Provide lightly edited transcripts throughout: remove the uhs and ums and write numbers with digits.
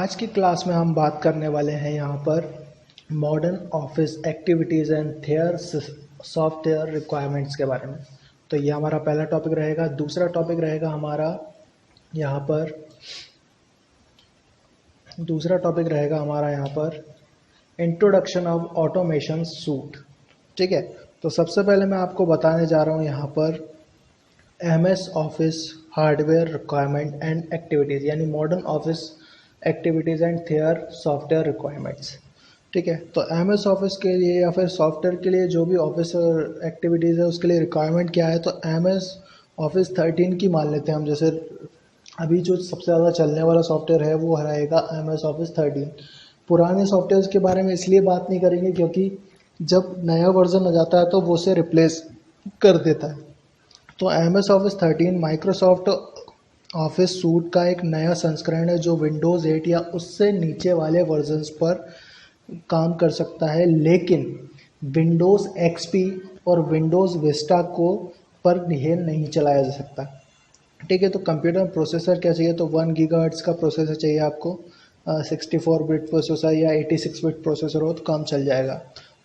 आज की क्लास में हम बात करने वाले हैं यहाँ पर modern office activities and their software requirements के बारे में। तो ये हमारा पहला टॉपिक रहेगा। दूसरा टॉपिक रहेगा हमारा यहाँ पर इंट्रोडक्शन ऑफ ऑटोमेशन सूट। ठीक है, तो सबसे पहले मैं आपको बताने जा रहा हूँ यहाँ पर MS office hardware requirement and activities, यानी modern office activities and their software requirements. ठीक है, तो MS ऑफिस के लिए या फिर सॉफ्टवेयर के लिए जो भी ऑफिस एक्टिविटीज़ है उसके लिए रिक्वायरमेंट क्या है, तो MS ऑफिस 13 की मान लेते हैं हम। जैसे अभी जो सबसे ज़्यादा चलने वाला सॉफ्टवेयर है वो रहेगा MS ऑफिस 13। पुराने सॉफ्टवेयर के बारे में इसलिए बात नहीं करेंगे क्योंकि जब नया वर्जन आ जाता है तो वो उसे रिप्लेस कर देता है। तो MS office 13 Microsoft office suit का एक नया संस्करण है जो विंडोज़ 8 या उससे नीचे वाले वर्जन्स पर काम कर सकता है, लेकिन विंडोज़ XP और विंडोज़ विस्टा को पर यह नहीं चलाया जा सकता। ठीक है, तो कंप्यूटर प्रोसेसर क्या चाहिए, तो 1 गीगाहर्ट्ज़ का प्रोसेसर चाहिए आपको। 64 बिट प्रोसेसर या 86 बिट प्रोसेसर हो तो काम चल जाएगा।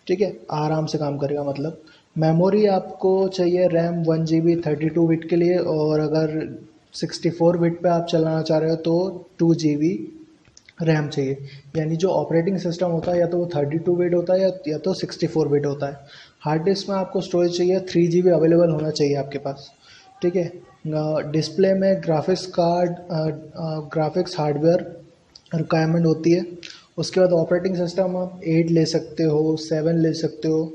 ठीक है, आराम से काम करेगा। मतलब मेमोरी आपको चाहिए रैम 1 GB 32 बिट के लिए, और अगर 64 बिट पे आप चलाना चाह रहे हो तो 2 GB रैम चाहिए। यानी जो ऑपरेटिंग सिस्टम होता है या तो वो 32 बिट होता है या तो 64 बिट होता है। हार्ड डिस्क में आपको स्टोरेज चाहिए 3 GB अवेलेबल होना चाहिए आपके पास। ठीक है, डिस्प्ले में graphics card graphics hardware requirement होती है। उसके बाद ऑपरेटिंग सिस्टम आप 8 ले सकते हो, 7 ले सकते हो,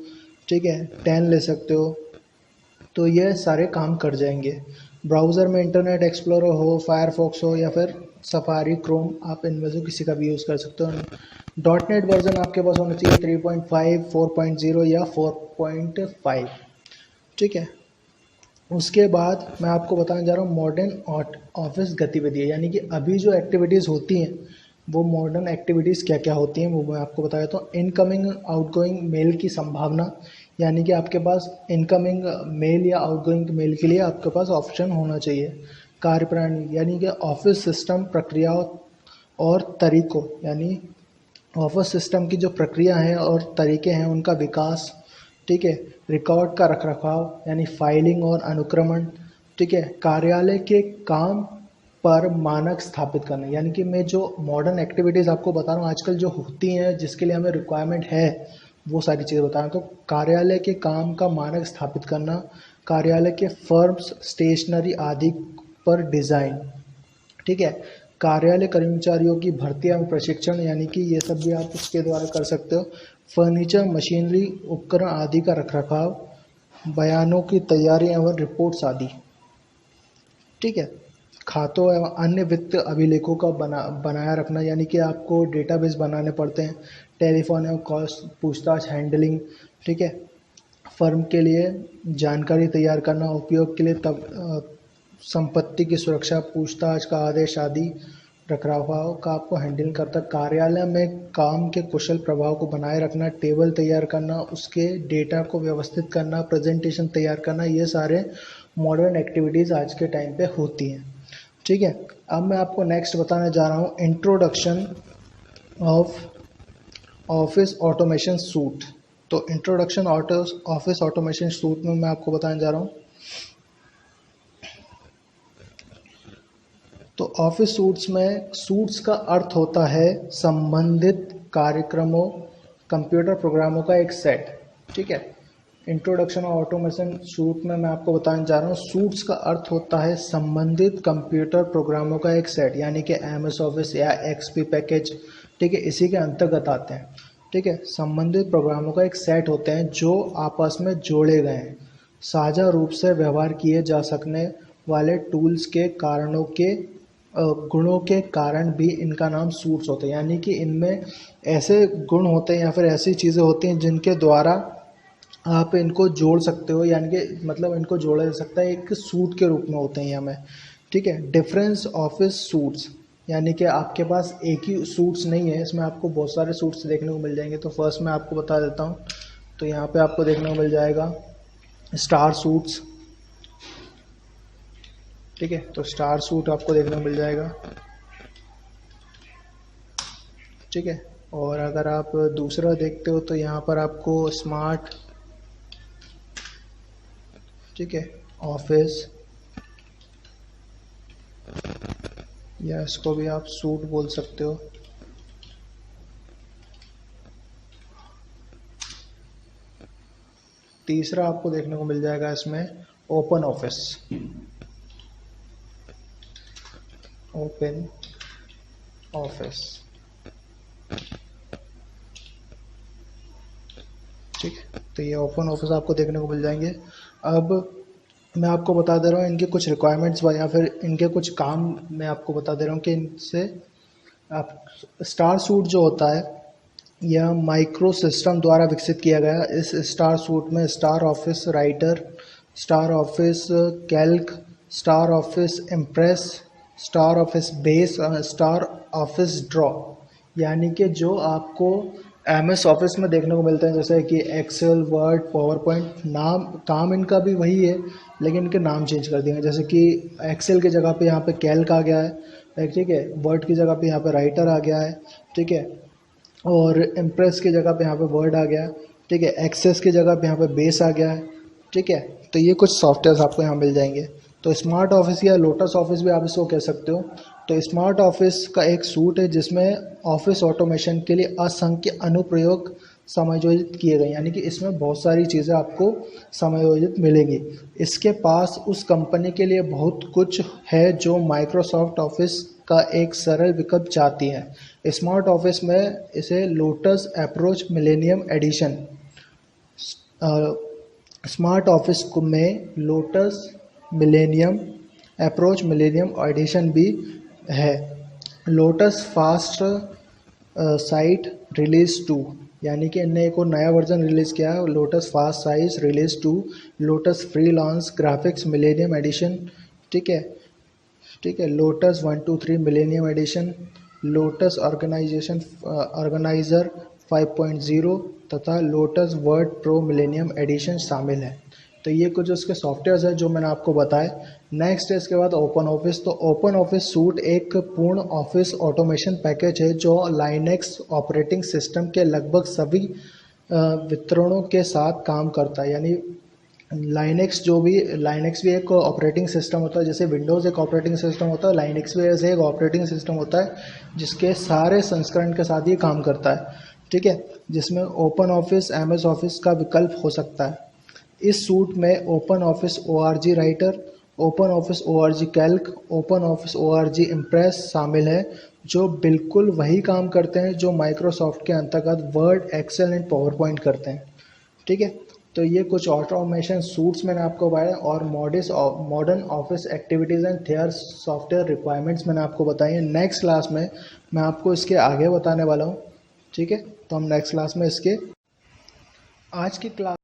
ठीक है, 10 ले सकते हो, तो ये सारे काम कर जाएंगे। ब्राउज़र में इंटरनेट एक्सप्लोरर हो, फायरफॉक्स हो या फिर सफारी, क्रोम, आप इनमें से किसी का भी यूज़ कर सकते हो। .NET वर्जन आपके पास होना चाहिए 3.5, 4.0 या 4.5। ठीक है, उसके बाद मैं आपको बताने जा रहा हूँ मॉडर्न ऑफिस गतिविधि, यानी कि अभी जो एक्टिविटीज़ होती हैं वो मॉडर्न एक्टिविटीज़ क्या क्या होती हैं वो मैं आपको बताया। तो इनकमिंग आउटगोइंग मेल की संभावना, यानी कि आपके पास इनकमिंग मेल या आउटगोइंग मेल के लिए आपके पास ऑप्शन होना चाहिए। कार्यप्रणाली, यानी कि ऑफिस सिस्टम प्रक्रियाओं और तरीकों, यानी ऑफिस सिस्टम की जो प्रक्रिया हैं और तरीके हैं उनका विकास। ठीक है, रिकॉर्ड का रखरखाव यानी फाइलिंग और अनुक्रमण। ठीक है, कार्यालय के काम पर मानक स्थापित करना, यानी कि मैं जो मॉडर्न एक्टिविटीज़ आपको बता रहा हूँ आजकल जो होती हैं जिसके लिए हमें रिक्वायरमेंट है वो सारी चीज़ें बता रहा हूँ। तो कार्यालय के काम का मानक स्थापित करना, कार्यालय के फर्म्स, स्टेशनरी आदि पर डिज़ाइन। ठीक है, कार्यालय कर्मचारियों की भर्ती एवं प्रशिक्षण, यानी कि ये सब भी आप उसके द्वारा कर सकते हो। फर्नीचर, मशीनरी, उपकरण आदि का रखरखाव, बयानों की तैयारी एवं रिपोर्ट्स आदि। ठीक है, खातों एवं अन्य वित्त अभिलेखों का बनाया रखना, यानी कि आपको डेटाबेस बनाने पड़ते हैं। टेलीफोन एवं कॉस्ट पूछताछ हैंडलिंग। ठीक है, फर्म के लिए जानकारी तैयार करना, उपयोग के लिए तब संपत्ति की सुरक्षा, पूछताछ का आदेश आदि रखरखाव का आपको हैंडल करता। कार्यालय में काम के कुशल प्रभाव को बनाए रखना, टेबल तैयार करना, उसके डेटा को व्यवस्थित करना, प्रेजेंटेशन तैयार करना, ये सारे मॉडर्न एक्टिविटीज़ आज के टाइम पे होती हैं। ठीक है, अब मैं आपको नेक्स्ट बताने जा रहा हूँ introduction of office automation suit. तो इंट्रोडक्शन ऑफिस ऑटोमेशन सूट में मैं आपको बताने जा रहा हूँ। तो ऑफिस सूट्स में सूट्स का अर्थ होता है संबंधित कार्यक्रमों, कंप्यूटर प्रोग्रामों का एक सेट। ठीक है, इंट्रोडक्शन ऑफ ऑटोमेशन सूट में मैं आपको बताने जा रहा हूँ सूट्स का अर्थ होता है संबंधित कंप्यूटर प्रोग्रामों का एक सेट, यानी कि MS ऑफिस या XP पैकेज। ठीक है, इसी के अंतर्गत आते हैं। ठीक है, संबंधित प्रोग्रामों का एक सेट होते हैं जो आपस में जोड़े गए हैं, साझा रूप से व्यवहार किए जा सकने वाले टूल्स के कारणों के गुणों के कारण भी इनका नाम सूट्स होते हैं। यानी कि इनमें ऐसे गुण होते हैं या फिर ऐसी चीज़ें होती हैं जिनके द्वारा आप इनको जोड़ सकते हो, यानी कि मतलब इनको जोड़ा जा सकता है, एक सूट के रूप में होते हैं हमें। ठीक है, डिफरेंस ऑफिस सूट्स, यानी कि आपके पास एक ही सूट्स नहीं है, इसमें आपको बहुत सारे सूट्स देखने को मिल जाएंगे। तो फर्स्ट मैं आपको बता देता हूँ। तो यहाँ पे आपको देखने को मिल जाएगा स्टार सूट्स। ठीक है, तो स्टार सूट आपको देखने को मिल जाएगा। ठीक है। और अगर आप दूसरा देखते हो तो यहाँ पर आपको स्मार्ट, ठीक है, ऑफिस, या इसको भी आप सूट बोल सकते हो। तीसरा आपको देखने को मिल जाएगा इसमें ओपन ऑफिस, ओपन ऑफिस, ठीक है। तो ये ओपन ऑफिस आपको देखने को मिल जाएंगे। अब मैं आपको बता दे रहा हूँ इनके कुछ रिक्वायरमेंट्स या फिर इनके कुछ काम मैं आपको बता दे रहा हूँ कि इनसे आप, स्टार सूट जो होता है यह माइक्रो सिस्टम द्वारा विकसित किया गया। इस स्टार सूट में star office writer, star office Calc, star office impress, star office base, star office draw, यानी कि जो आपको एमएस ऑफिस में देखने को मिलते हैं, जैसे कि एक्सेल, वर्ड, पावर पॉइंट, नाम काम इनका भी वही है लेकिन इनके नाम चेंज कर दिए हैं। जैसे कि एक्सेल की जगह पे यहाँ पे कैल्क आ गया है, ठीक है। वर्ड की जगह पे यहाँ पे राइटर आ गया है, ठीक है। और इम्प्रेस की जगह पे यहाँ पे वर्ड आ गया, ठीक है। एक्सेस की जगह पे यहाँ पे बेस आ गया है, ठीक है। तो ये कुछ सॉफ्टवेयर्स आपको यहाँ मिल जाएंगे। तो स्मार्ट ऑफिस या लोटस ऑफिस भी आप इसको कह सकते हो। तो स्मार्ट ऑफिस का एक सूट है जिसमें ऑफिस ऑटोमेशन के लिए असंख्य अनुप्रयोग समायोजित किए गए, यानी कि इसमें बहुत सारी चीज़ें आपको समायोजित मिलेंगी। इसके पास उस कंपनी के लिए बहुत कुछ है जो माइक्रोसॉफ्ट ऑफिस का एक सरल विकल्प चाहती है। स्मार्ट ऑफिस में इसे Lotus approach millennium edition, smart office में Lotus millennium approach millennium edition भी है। लोटस फास्ट साइट रिलीज 2, यानी कि इनने एक और नया वर्जन रिलीज़ किया है, Lotus fast size release 2, Lotus freelance graphics millennium edition, ठीक है, ठीक है। Lotus 123 millennium edition, Lotus organizer 5.0 तथा Lotus word pro millennium edition शामिल है। तो ये कुछ उसके सॉफ्टवेयर्स हैं जो मैंने आपको बताए। नेक्स्ट है इसके बाद ओपन ऑफिस। तो ओपन ऑफिस सूट एक पूर्ण ऑफिस ऑटोमेशन पैकेज है जो लाइनेक्स ऑपरेटिंग सिस्टम के लगभग सभी वितरणों के साथ काम करता है। यानी लाइनेक्स भी एक ऑपरेटिंग सिस्टम होता है, जैसे विंडोज़ एक ऑपरेटिंग सिस्टम होता है, लाइनेक्स भी ऐसे एक ऑपरेटिंग सिस्टम होता है जिसके सारे संस्करण के साथ ये काम करता है, ठीक है। जिसमें ओपन ऑफिस एमएस ऑफिस का विकल्प हो सकता है। इस सूट में Open Office O R G Writer, Open Office O R G Calc, Open Office O R G Impress शामिल है, जो बिल्कुल वही काम करते हैं जो माइक्रोसॉफ्ट के अंतर्गत Word, Excel and PowerPoint करते हैं, ठीक है। तो ये कुछ ऑटोमेशन सूट्स मैंने आपको बताया और modern office activities and there software requirements मैंने आपको बताई हैं। नेक्स्ट क्लास में मैं आपको इसके आगे बताने वाला हूँ, ठीक है। तो हम नेक्स्ट क्लास में इसके आज की क्लास